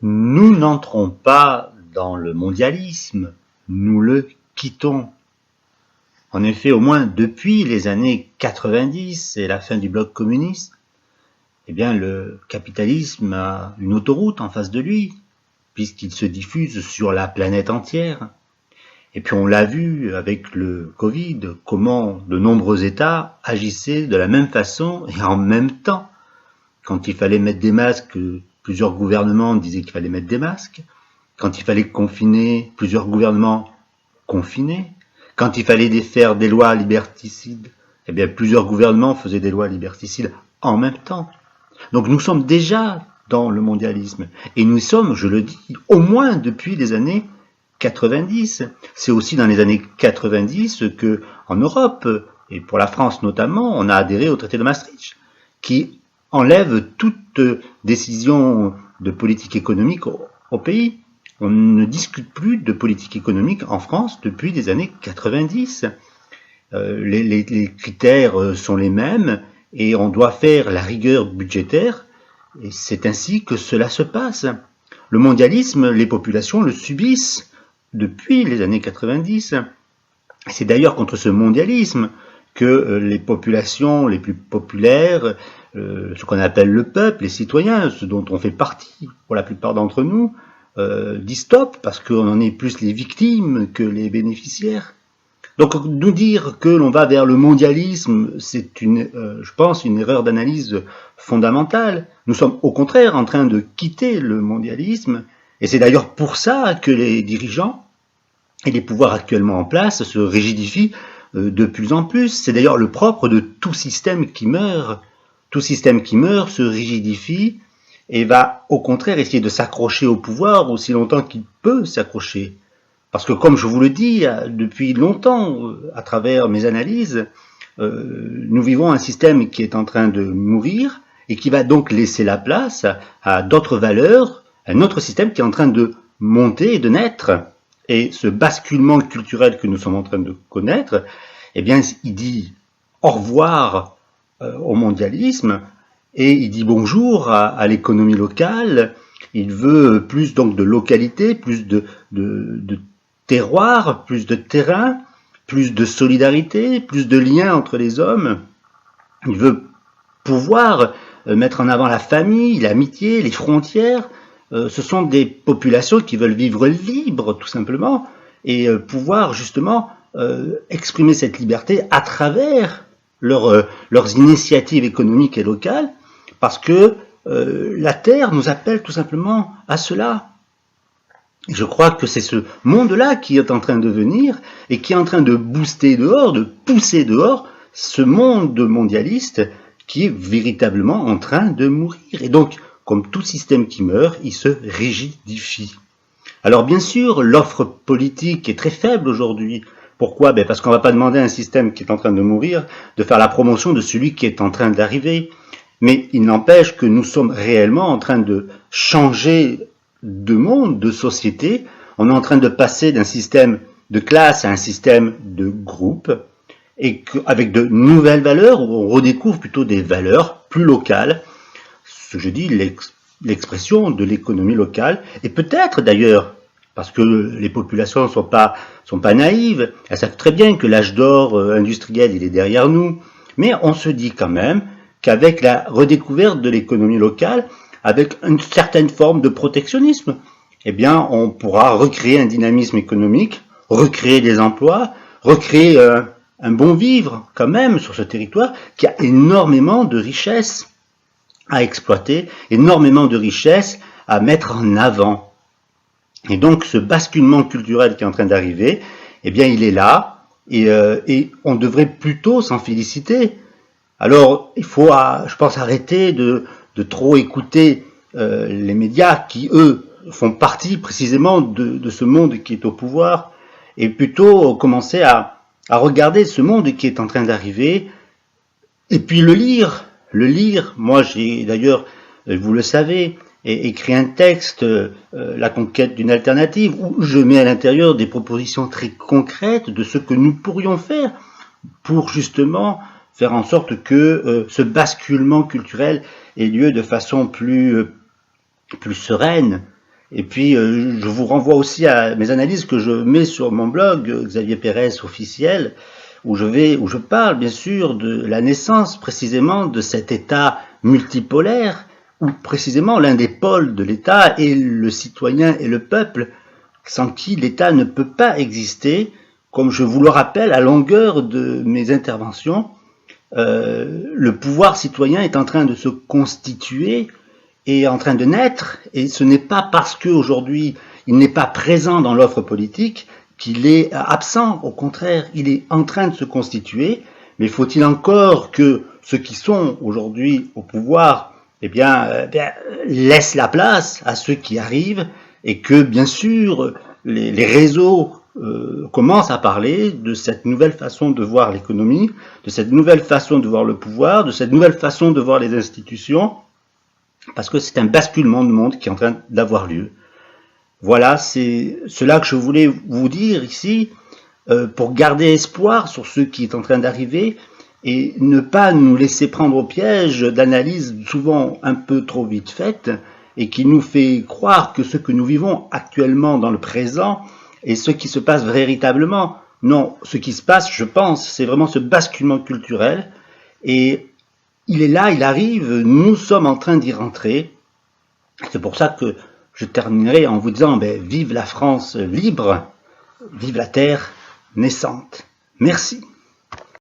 Nous n'entrons pas dans le mondialisme, nous le quittons. En effet, au moins depuis les années 90 et la fin du bloc communiste, eh bien, le capitalisme a une autoroute en face de lui, puisqu'il se diffuse sur la planète entière. Et puis on l'a vu avec le Covid, comment de nombreux États agissaient de la même façon et en même temps. Quand il fallait mettre des masques, plusieurs gouvernements disaient qu'il fallait mettre des masques. Quand il fallait confiner, plusieurs gouvernements confinaient. Quand il fallait faire des lois liberticides, eh bien plusieurs gouvernements faisaient des lois liberticides en même temps. Donc nous sommes déjà dans le mondialisme. Et nous sommes, je le dis, au moins depuis les années 90. C'est aussi dans les années 90 que, en Europe, et pour la France notamment, on a adhéré au traité de Maastricht, qui enlève toute décision de politique économique au pays. On ne discute plus de politique économique en France depuis les années 90. Les critères sont les mêmes et on doit faire la rigueur budgétaire, et c'est ainsi que cela se passe. Le mondialisme, les populations le subissent depuis les années 90. C'est d'ailleurs contre ce mondialisme que les populations les plus populaires, ce qu'on appelle le peuple, les citoyens, ce dont on fait partie pour la plupart d'entre nous, disent stop, parce qu'on en est plus les victimes que les bénéficiaires. Donc nous dire que l'on va vers le mondialisme, c'est je pense, une erreur d'analyse fondamentale. Nous sommes au contraire en train de quitter le mondialisme, et c'est d'ailleurs pour ça que les dirigeants et les pouvoirs actuellement en place se rigidifient de plus en plus. C'est d'ailleurs le propre de tout système qui meurt. Tout système qui meurt se rigidifie et va au contraire essayer de s'accrocher au pouvoir aussi longtemps qu'il peut s'accrocher. Parce que comme je vous le dis depuis longtemps, à travers mes analyses, nous vivons un système qui est en train de mourir et qui va donc laisser la place à d'autres valeurs, un autre système qui est en train de monter et de naître. Et ce basculement culturel que nous sommes en train de connaître, eh bien, il dit au revoir au mondialisme et il dit bonjour à l'économie locale. Il veut plus donc de localité, plus de terroir, plus de terrain, plus de solidarité, plus de liens entre les hommes. Il veut pouvoir mettre en avant la famille, l'amitié, les frontières. Ce sont des populations qui veulent vivre libres, tout simplement, et pouvoir justement exprimer cette liberté à travers leurs initiatives économiques et locales, parce que la Terre nous appelle tout simplement à cela. Et je crois que c'est ce monde-là qui est en train de venir et qui est en train de booster dehors, de pousser dehors ce monde mondialiste qui est véritablement en train de mourir. Et donc, comme tout système qui meurt, il se rigidifie. Alors bien sûr, l'offre politique est très faible aujourd'hui. Pourquoi ? Parce qu'on ne va pas demander à un système qui est en train de mourir de faire la promotion de celui qui est en train d'arriver. Mais il n'empêche que nous sommes réellement en train de changer de monde, de société. On est en train de passer d'un système de classe à un système de groupe, et avec de nouvelles valeurs, où on redécouvre plutôt des valeurs plus locales, ce que je dis, l'expression de l'économie locale, et peut-être d'ailleurs, parce que les populations sont pas naïves, elles savent très bien que l'âge d'or industriel, il est derrière nous, mais on se dit quand même qu'avec la redécouverte de l'économie locale, avec une certaine forme de protectionnisme, eh bien, on pourra recréer un dynamisme économique, recréer des emplois, recréer un bon vivre quand même sur ce territoire qui a énormément de richesses à exploiter, énormément de richesses à mettre en avant. Et donc ce basculement culturel qui est en train d'arriver, eh bien il est là, et on devrait plutôt s'en féliciter. Alors il faut, je pense, arrêter de trop écouter les médias qui, eux, font partie précisément de ce monde qui est au pouvoir, et plutôt commencer à regarder ce monde qui est en train d'arriver, et puis le lire. Moi j'ai d'ailleurs, vous le savez, écrit un texte, La conquête d'une alternative, où je mets à l'intérieur des propositions très concrètes de ce que nous pourrions faire pour justement faire en sorte que ce basculement culturel ait lieu de façon plus sereine. Et puis, je vous renvoie aussi à mes analyses que je mets sur mon blog, Xavier Pérez officiel, où je parle bien sûr de la naissance précisément de cet État multipolaire, où précisément l'un des pôles de l'État est le citoyen et le peuple, sans qui l'État ne peut pas exister, comme je vous le rappelle à longueur de mes interventions. Le pouvoir citoyen est en train de se constituer et en train de naître, et ce n'est pas parce qu'aujourd'hui il n'est pas présent dans l'offre politique qu'il est absent, au contraire, il est en train de se constituer, mais faut-il encore que ceux qui sont aujourd'hui au pouvoir laissent la place à ceux qui arrivent, et que bien sûr les réseaux commencent à parler de cette nouvelle façon de voir l'économie, de cette nouvelle façon de voir le pouvoir, de cette nouvelle façon de voir les institutions, parce que c'est un basculement de monde qui est en train d'avoir lieu. Voilà, c'est cela que je voulais vous dire ici, pour garder espoir sur ce qui est en train d'arriver et ne pas nous laisser prendre au piège d'analyses souvent un peu trop vite faites et qui nous fait croire que ce que nous vivons actuellement dans le présent est ce qui se passe véritablement. Non, ce qui se passe, je pense, c'est vraiment ce basculement culturel, et il est là, il arrive, nous sommes en train d'y rentrer. C'est pour ça que je terminerai en vous disant, vive la France libre, vive la terre naissante. Merci.